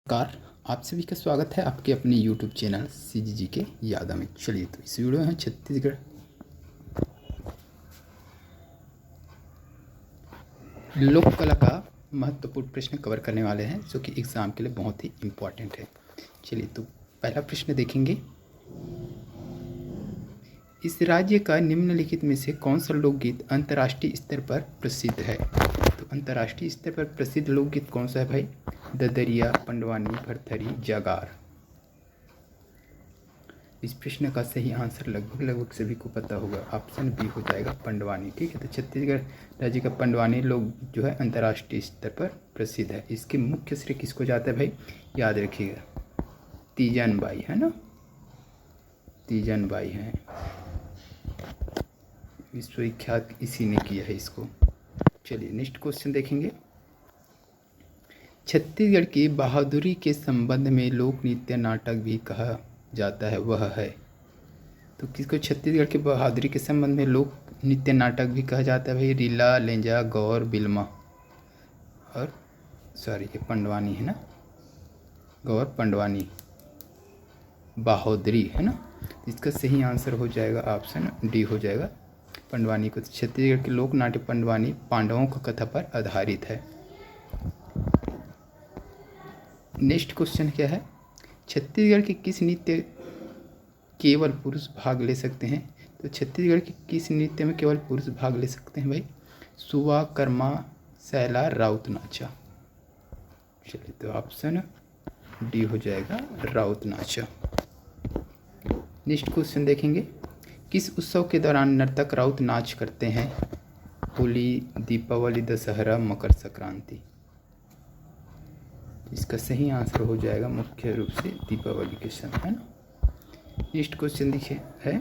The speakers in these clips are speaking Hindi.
नमस्कार। आप सभी का स्वागत है आपके अपने YouTube चैनल CGG के यादा में। चलिए तो इस वीडियो में छत्तीसगढ़ लोक कला का महत्वपूर्ण प्रश्न कवर करने वाले हैं जो कि एग्ज़ाम के लिए बहुत ही इम्पोर्टेंट है। चलिए तो पहला प्रश्न देखेंगे। इस राज्य का निम्नलिखित में से कौन सा लोकगीत अंतर्राष्ट्रीय स्तर पर प्रसिद्ध है? तो अंतर्राष्ट्रीय स्तर पर प्रसिद्ध लोकगीत कौन सा है भाई? ददरिया, पंडवानी, भरथरी, जागार। इस प्रश्न का सही आंसर लगभग सभी को पता होगा। ऑप्शन बी हो जाएगा पंडवानी। ठीक है, तो छत्तीसगढ़ राज्य का पंडवानी लोक जो है अंतर्राष्ट्रीय स्तर पर प्रसिद्ध है। इसके मुख्य श्रेय किसको जाता है भाई? याद रखिएगा, तीजन बाई है ना, तीजन बाई हैं, विश्वविख्यात इसी ने किया है इसको। चलिए नेक्स्ट क्वेश्चन देखेंगे। छत्तीसगढ़ की बहादुरी के संबंध में लोक नृत्य नाटक भी कहा जाता है, वह है? तो किसको छत्तीसगढ़ की बहादुरी के संबंध में लोक नृत्य नाटक भी कहा जाता है भाई? रीला, लेंजा, गौर, बिल्मा और ये पंडवानी है ना, गौर, पंडवानी, बहादुरी है ना। इसका सही आंसर हो जाएगा ऑप्शन डी हो जाएगा, पंडवानी को। छत्तीसगढ़ के लोक नाट्य पंडवानी पांडवों की कथा पर आधारित है। नेक्स्ट क्वेश्चन क्या है? छत्तीसगढ़ के किस नृत्य केवल पुरुष भाग ले सकते हैं? तो छत्तीसगढ़ के किस नृत्य में केवल पुरुष भाग ले सकते हैं भाई? सुवा, कर्मा, सैला, राउत नाचा। चलिए तो ऑप्शन डी हो जाएगा, राउत नाचा। नेक्स्ट क्वेश्चन देखेंगे। किस उत्सव के दौरान नर्तक राउत नाच करते हैं? होली, दीपावली, दशहरा, मकर संक्रांति। इसका सही आंसर हो जाएगा मुख्य रूप से दीपावली के समय, है ना। नेक्स्ट क्वेश्चन देखिए है,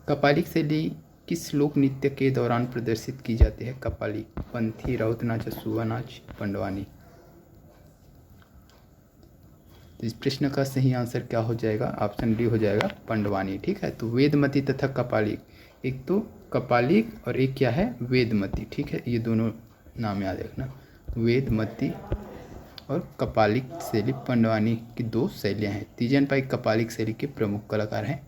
कपालिक शैली किस लोक नृत्य के दौरान प्रदर्शित की जाती है? कपालिक, पंथी, राउत नाच, सुवा नाच, पंडवानी। तो इस प्रश्न का सही आंसर क्या हो जाएगा? ऑप्शन डी हो जाएगा, पंडवानी। ठीक है, तो वेदमती तथा कपालिक, एक तो कपालिक और एक क्या है? वेदमती। ठीक है, ये दोनों नाम याद रखना, वेदमती और कपालिक शैली पंडवानी की दो शैलियाँ हैं। तीजन बाई कपालिक शैली के प्रमुख कलाकार हैं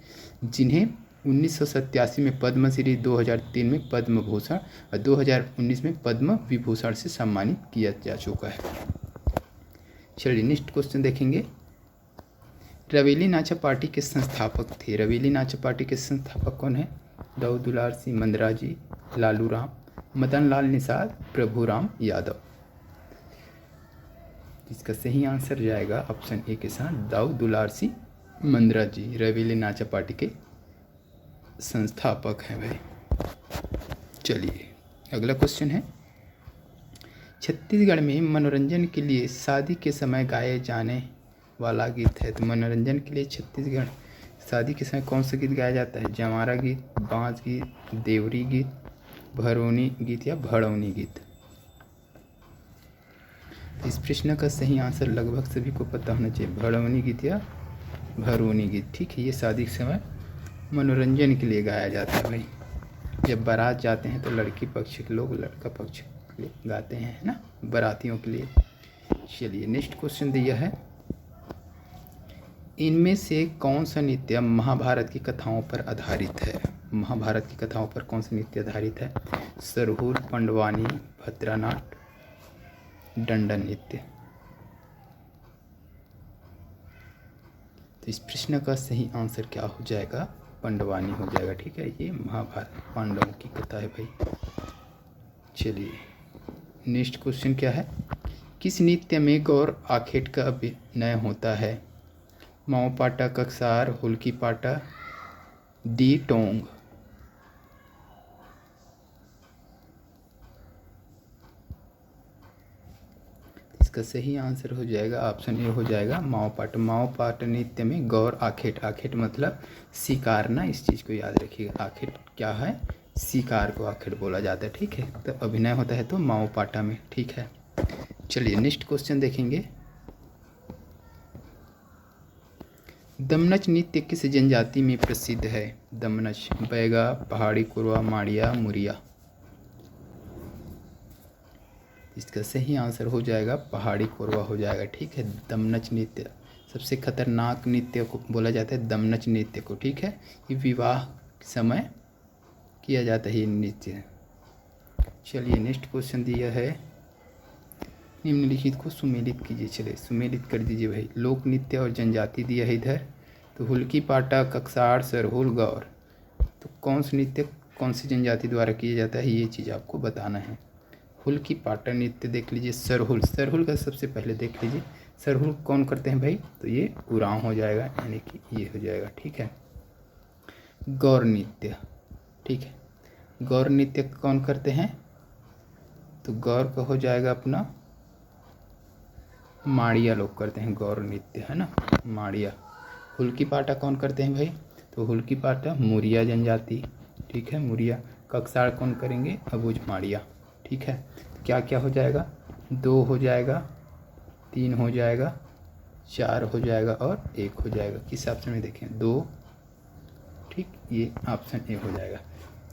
जिन्हें 1987 में पद्मश्री, 2003 में पद्म भूषण और 2019 में पद्म विभूषण से सम्मानित किया जा चुका है। चलिए नेक्स्ट क्वेश्चन देखेंगे। रवेली नाचा पार्टी के संस्थापक थे? रवेली नाचा पार्टी के संस्थापक कौन है? दाऊ दुलार सिंह मंदराजी, लालू राम, मदन लाल निषाद, प्रभुराम यादव। इसका सही आंसर जाएगा ऑप्शन ए के साथ, दाऊ दुलार सिंह मंदराजी रवेली नाचा पार्टी के संस्थापक हैं भाई। चलिए अगला क्वेश्चन है, छत्तीसगढ़ में मनोरंजन के लिए शादी के समय गाए जाने वाला गीत है? तो मनोरंजन के लिए छत्तीसगढ़ शादी के समय कौन सा गीत गाया जाता है? जमारा गीत, बाँस गीत, देवरी गीत, भरौनी गीत या भड़ौनी गीत। इस प्रश्न का सही आंसर लगभग सभी को पता होना चाहिए, भड़ौनी गीत या भरौनी गीत। ठीक है, ये शादी के समय मनोरंजन के लिए गाया जाता है भाई। जब बारात जाते हैं तो लड़की पक्ष के लोग लड़का पक्ष के लिए गाते हैं ना, बारातियों के लिए। चलिए नेक्स्ट क्वेश्चन दिया है, इनमें से कौन सा नृत्य महाभारत की कथाओं पर आधारित है? महाभारत की कथाओं पर कौन सा नृत्य आधारित है? सरहुल, पंडवानी, भद्रानाट, दंडन नृत्य। तो इस प्रश्न का सही आंसर क्या हो जाएगा? पंडवानी हो जाएगा। ठीक है, ये महाभारत पांडवों की कथा है भाई। चलिए नेक्स्ट क्वेश्चन क्या है, किस नृत्य में गौर आखेट का अभिनय होता है? माओ पाटा, कक्सार, हुल्की पाटा, डी टोंग। इसका सही आंसर हो जाएगा ऑप्शन ए हो जाएगा, माओ पाट। माओ पाट नृत्य में गौर आखेट, आखेट मतलब शिकार ना, इस चीज़ को याद रखिएगा। आखेट क्या है? शिकार को आखेट बोला जाता है। ठीक है, तो अभिनय होता है तो माओ पाटा में। ठीक है, चलिए नेक्स्ट क्वेश्चन देखेंगे, दमनच नृत्य किस जनजाति में प्रसिद्ध है? दमनच, बैगा, पहाड़ी, कोरवा, माड़िया, मुरिया। इसका सही आंसर हो जाएगा पहाड़ी कोरवा हो जाएगा। ठीक है, दमनच नृत्य सबसे खतरनाक नृत्य को बोला जाता है दमनच नृत्य को। ठीक है, ये विवाह के समय किया जाता है ये नृत्य। चलिए नेक्स्ट क्वेश्चन दिया है, निम्नलिखित को सुमेलित कीजिए। चलिए सुमेलित कर दीजिए भाई। लोक नृत्य और जनजाति दिया है इधर, तो हुल्की पाटा, कक्सार, सरहुल, गौर, तो कौन सा नृत्य कौन सी जनजाति द्वारा किया जाता है ये चीज़ आपको बताना है। हुल्की पाटा नृत्य देख लीजिए, सरहुल, सरहुल का सबसे पहले देख लीजिए, सरहुल कौन करते हैं भाई, तो ये उरांव हो जाएगा, यानी कि ये हो जाएगा। ठीक है, गौर नृत्य, ठीक है, गौर नृत्य कौन करते हैं, तो गौर का हो जाएगा अपना माड़िया लोग करते हैं गौर नृत्य, है ना, माड़िया। हुल्की पाटा कौन करते हैं भाई, तो हुल्की पाटा मुरिया जनजाति। ठीक है, मुरिया। कक्सार कौन करेंगे, अबुझ माड़िया। ठीक है, तो क्या क्या हो जाएगा, 2 हो जाएगा, 3 हो जाएगा, 4 हो जाएगा और 1 हो जाएगा। किस ऑप्शन में देखें, 2। ठीक, ये ऑप्शन ए हो जाएगा।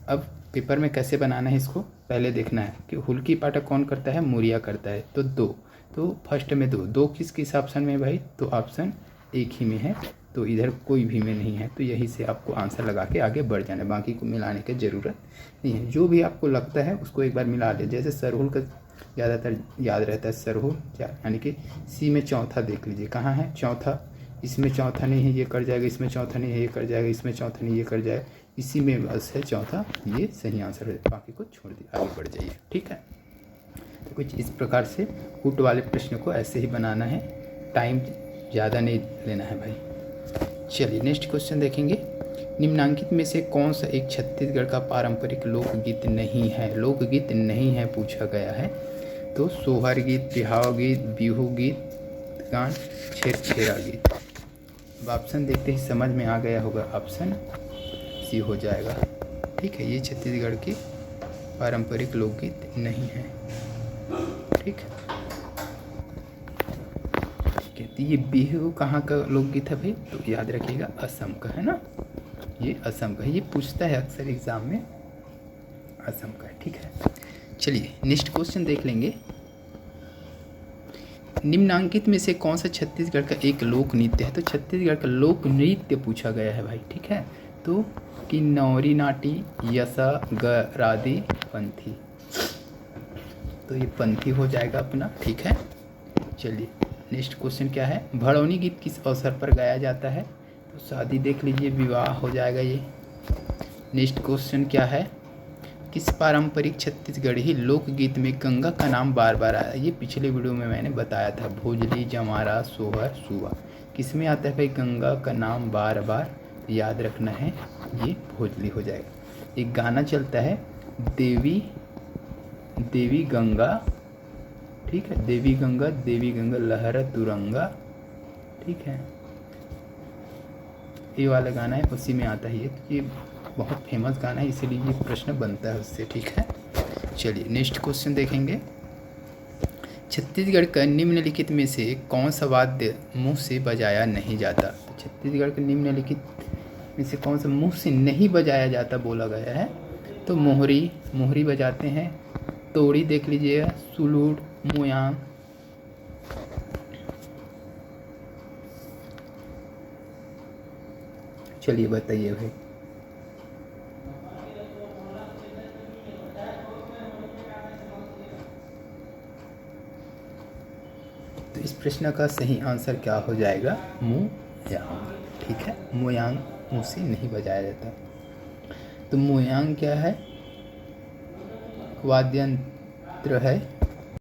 अब पेपर में कैसे बनाना है इसको पहले देखना है कि हुल्की पाटा कौन करता है, मुरिया करता है, तो 2, तो फर्स्ट में 2 किस किस ऑप्शन में भाई, तो ऑप्शन एक ही में है, तो इधर कोई भी में नहीं है, तो यही से आपको आंसर लगा के आगे बढ़ जाना है, बाकी को मिलाने की ज़रूरत नहीं है। जो भी आपको लगता है उसको एक बार मिला ले। जैसे सरहुल का ज़्यादातर याद रहता है, सरहुल यानी कि सी में चौथा देख लीजिए कहाँ है, चौथा, इसमें चौथा नहीं है ये कर जाएगा, इसमें चौथा नहीं है ये कर जाएगा, इसमें चौथा नहीं ये कर जाएगा, इसी में बस है चौथा, ये सही आंसर है, बाकी को छोड़ दिए, आगे बढ़ जाइए। ठीक है, तो कुछ इस प्रकार से कूट वाले प्रश्न को ऐसे ही बनाना है, टाइम ज़्यादा नहीं लेना है भाई। चलिए नेक्स्ट क्वेश्चन देखेंगे, निम्नांकित में से कौन सा एक छत्तीसगढ़ का पारंपरिक लोकगीत नहीं है, लोकगीत नहीं है पूछा गया है, तो सोहर गीत, बिहाव गीत, बिहू गीत, गान, छेरा गीत। अब ऑप्शन देखते ही समझ में आ गया होगा, ऑप्शन सी हो जाएगा। ठीक है, ये छत्तीसगढ़ की पारंपरिक लोकगीत नहीं है। ठीक है, तो ये बिहू कहाँ का लोकगीत है भाई, तो याद रखिएगा असम का है ना, ये असम का है, ये पूछता है अक्सर एग्जाम में, असम का है। ठीक है, चलिए नेक्स्ट क्वेश्चन देख लेंगे, निम्नांकित में से कौन सा छत्तीसगढ़ का एक लोक नृत्य है, तो छत्तीसगढ़ का लोक नृत्य पूछा गया है भाई। ठीक है, तो किन्नौरी नाटी, यसा, गरादी, पंथी, तो ये पंथी हो जाएगा अपना। ठीक है, चलिए नेक्स्ट क्वेश्चन क्या है, भड़ौनी गीत किस अवसर पर गाया जाता है, तो शादी देख लीजिए, विवाह हो जाएगा ये। नेक्स्ट क्वेश्चन क्या है, किस पारंपरिक छत्तीसगढ़ी लोकगीत में गंगा का नाम बार बार आया, ये पिछले वीडियो में मैंने बताया था, भोजली, जमारा, सोहर, सुआ, किस में आता है भाई गंगा का नाम बार बार, याद रखना है, ये भोजली हो जाएगा। एक गाना चलता है, देवी देवी गंगा, ठीक है, देवी गंगा लहर तुरंगा, ठीक है, ये वाला गाना है, उसी में आता है ये बहुत फेमस गाना है, इसीलिए ये प्रश्न बनता है उससे। ठीक है, चलिए नेक्स्ट क्वेश्चन देखेंगे, छत्तीसगढ़ का निम्नलिखित में से कौन सा वाद्य मुंह से बजाया नहीं जाता, तो छत्तीसगढ़ के निम्नलिखित में से कौन सा मुंह से नहीं बजाया जाता बोला गया है, तो मोहरी बजाते हैं, तोड़ी देख लीजिए, सुलूड़, मोयांग, चलिए बताइए भाई। तो इस प्रश्न का सही आंसर क्या हो जाएगा, मोयांग। ठीक है, मोयांग मुंह से नहीं बजाया जाता। तो मोयांग क्या है, वाद्य यंत्र है